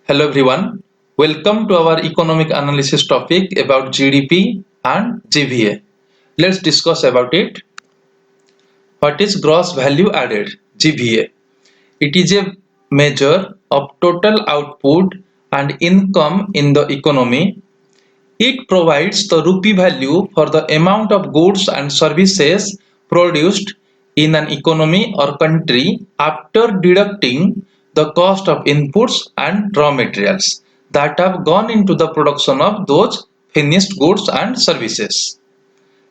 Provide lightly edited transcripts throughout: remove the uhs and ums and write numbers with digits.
Hello everyone, welcome to our economic analysis topic about GDP and GVA. Let's discuss about it. What is gross value added GVA? It is a measure of total output and income in the economy. It provides the rupee value for the amount of goods and services produced in an economy or country after deducting the cost of inputs and raw materials that have gone into the production of those finished goods and services.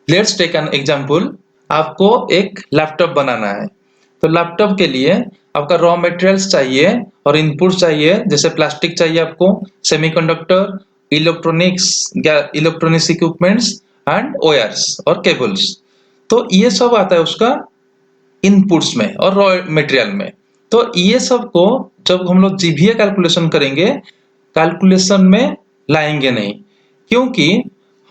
Let's take an example. आपको एक laptop बनाना है, तो laptop के लिए आपका raw materials चाहिए और inputs चाहिए, जैसे प्लास्टिक चाहिए आपको, semiconductor, electronics equipments and wires और केबल्स। तो ये सब आता है उसका इनपुट्स में और रॉ मटेरियल में। तो ये सब को जब हम लोग जीवीए कैलकुलेशन करेंगे, कैलकुलेशन में लाएंगे नहीं, क्योंकि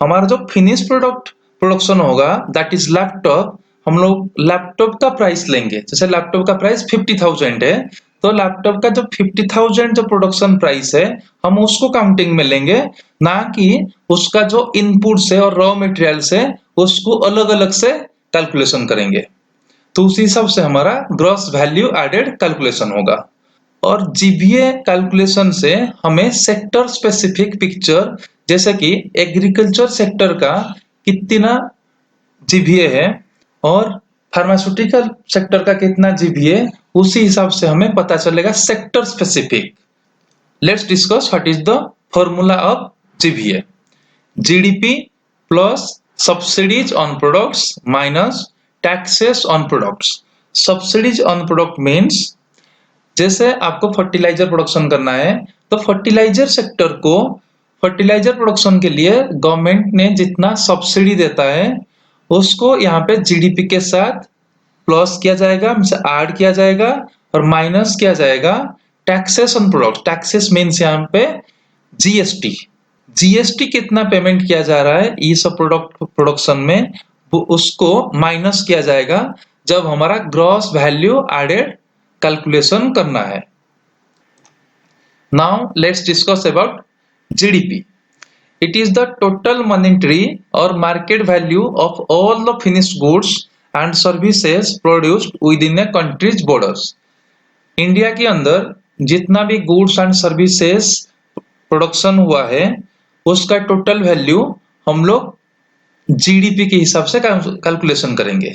हमारा जो फिनिश प्रोडक्शन होगा दैट इज लैपटॉप, हम लोग लैपटॉप का प्राइस लेंगे। जैसे लैपटॉप का प्राइस 50,000 है, तो लैपटॉप का जो 50,000 जो प्रोडक्शन प्राइस है हम उसको काउंटिंग में लेंगे, ना कि उसका जो इनपुट्स है और रॉ मटेरियल्स है उसको अलग अलग से कैलकुलेशन करेंगे। तो उसी हिसाब से हमारा ग्रॉस वैल्यू एडेड कैलकुलेशन होगा। और जीवीए कैलकुलेशन से हमें सेक्टर स्पेसिफिक पिक्चर, जैसे कि एग्रीकल्चर सेक्टर का कितना जीवीए है और फार्मास्यूटिकल सेक्टर का कितना जीवीए, उसी हिसाब से हमें पता चलेगा sector specific. Let's discuss what is the formula of GVA. GDP plus subsidies on products minus taxes on products. Subsidies on product means, जैसे आपको फर्टिलाइजर प्रोडक्शन करना है, तो फर्टिलाइजर सेक्टर को फर्टिलाइजर प्रोडक्शन के लिए गवर्नमेंट ने जितना सब्सिडी देता है उसको यहाँ पे जीडीपी के साथ प्लस किया जाएगा, ऐड किया जाएगा और माइनस किया जाएगा taxes on product. Taxes means यहाँ पे जीएसटी। जीएसटी कितना पेमेंट किया जा रहा है ये सब प्रोडक्ट प्रोडक्शन में, उसको माइनस किया जाएगा जब हमारा ग्रॉस वैल्यू एडेड कैलकुलेशन करना है। Now let's discuss about GDP. It is the total monetary और market value of all the finished goods and services produced within a country's borders. India के अंदर जितना भी गुड्स एंड सर्विसेज प्रोडक्शन हुआ है उसका टोटल वैल्यू हम लोग जीडीपी के हिसाब से कैलकुलेशन करेंगे।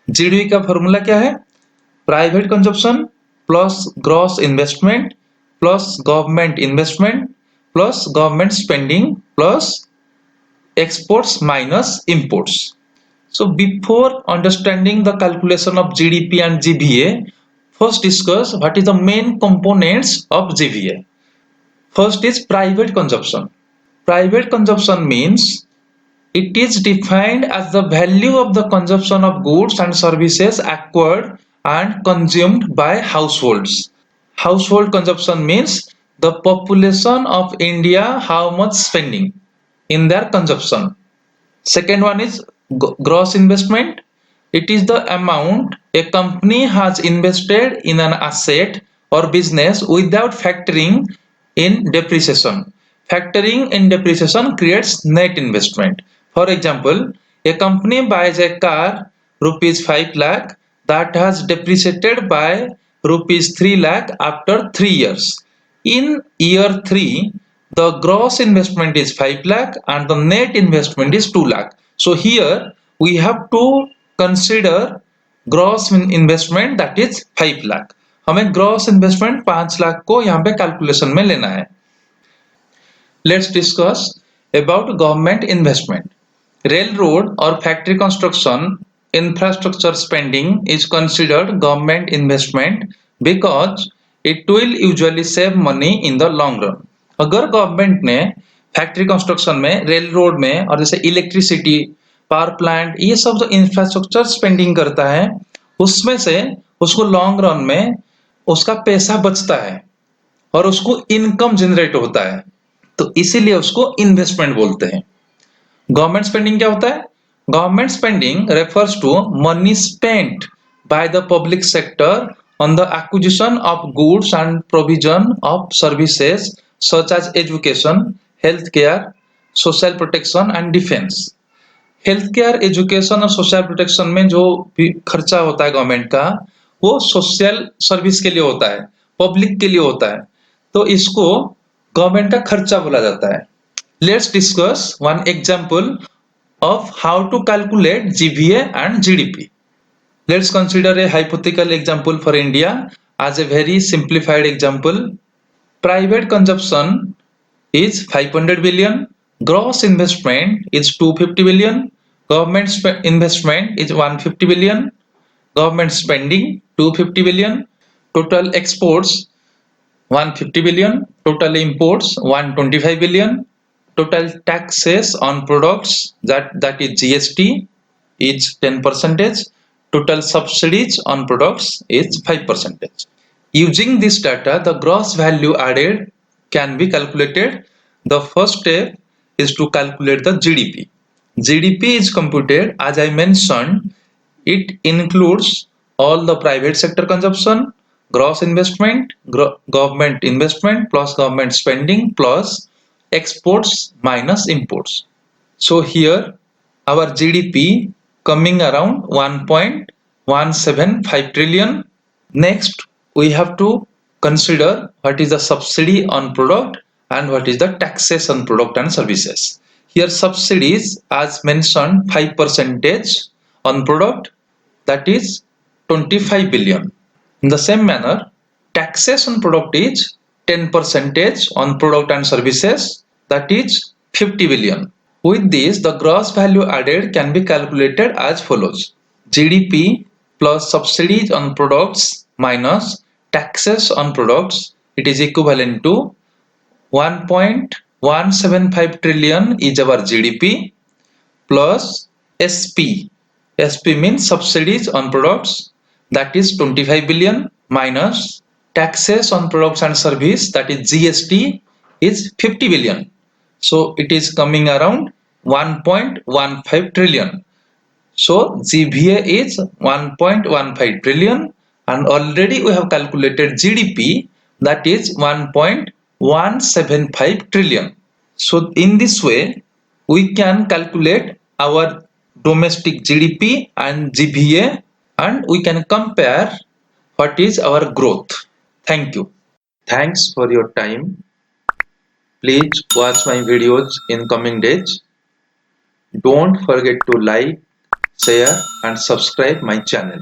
जीडीपी का फॉर्मूला क्या है? Private consumption plus gross investment plus government investment plus government spending plus exports minus imports. So before understanding the calculation of GDP and GVA, first discuss what is the main components of GVA. First is private consumption. Private consumption means it is defined as the value of the consumption of goods and services acquired and consumed by households. Household consumption means the population of India how much spending in their consumption. Second one is gross investment. It is the amount a company has invested in an asset or business without factoring in depreciation. Factoring in depreciation creates net investment. For example, a company buys a car rupees 5 lakh that has depreciated by rupees 3 lakh after 3 years. In year 3, the gross investment is 5 lakh and the net investment is 2 lakh. So here we have to consider gross investment that is 5 lakh. हमें gross investment 5 lakh को यहाँ पे calculation में लेना है। Let's discuss about government investment. Railroad or factory construction infrastructure spending is considered government investment because it will usually save money in the long run. अगर government ने factory construction में, rail road में और जैसे electricity, power plant, ये सब जो infrastructure spending करता है उसमें से उसको लॉन्ग रन में उसका पैसा बचता है और उसको इनकम जनरेट होता है, तो इसीलिए उसको इन्वेस्टमेंट बोलते हैं। गवर्नमेंट स्पेंडिंग क्या होता है? Government spending refers to money spent by the public sector on the acquisition of goods and provision of services such as education, healthcare, social protection and defense. Health care, education और social protection में जो भी खर्चा होता है government का, वो social service के लिए होता है, पब्लिक के लिए होता है, तो इसको गवर्नमेंट का खर्चा बोला जाता है. Let's discuss one example of how to calculate GVA and GDP. Let's consider a hypothetical example for India as a very simplified example. Private consumption is 500 billion, gross investment is 250 billion, government investment is 150 billion, government spending 250 billion, total exports 150 billion, total imports 125 billion, total taxes on products, that is GST, is 10%, total subsidies on products is 5%. Using this data, the gross value added can be calculated. The first step is to calculate the GDP. GDP is computed, as I mentioned, it includes all the private sector consumption, gross investment, government investment plus government spending plus exports minus imports. So here our GDP coming around 1.175 trillion. Next, we have to consider what is the subsidy on product and what is the taxes on product and services. Here subsidies, as mentioned, 5% on product, that is 25 billion. In the same manner, taxes on product is 10% on product and services, that is 50 billion. With this, the gross value added can be calculated as follows: GDP plus subsidies on products minus taxes on products, it is equivalent to 1.175 trillion is our GDP plus SP. SP means subsidies on products, that is 25 billion minus taxes on products and service, that is GST, is 50 billion. So it is coming around 1.15 trillion. So GVA is 1.15 trillion and already we have calculated GDP, that is 1.175 trillion. So in this way we can calculate our domestic GDP and GVA and we can compare what is our growth. Thank you. Thanks for your time. Please watch my videos in coming days. Don't forget to like, share and subscribe my channel.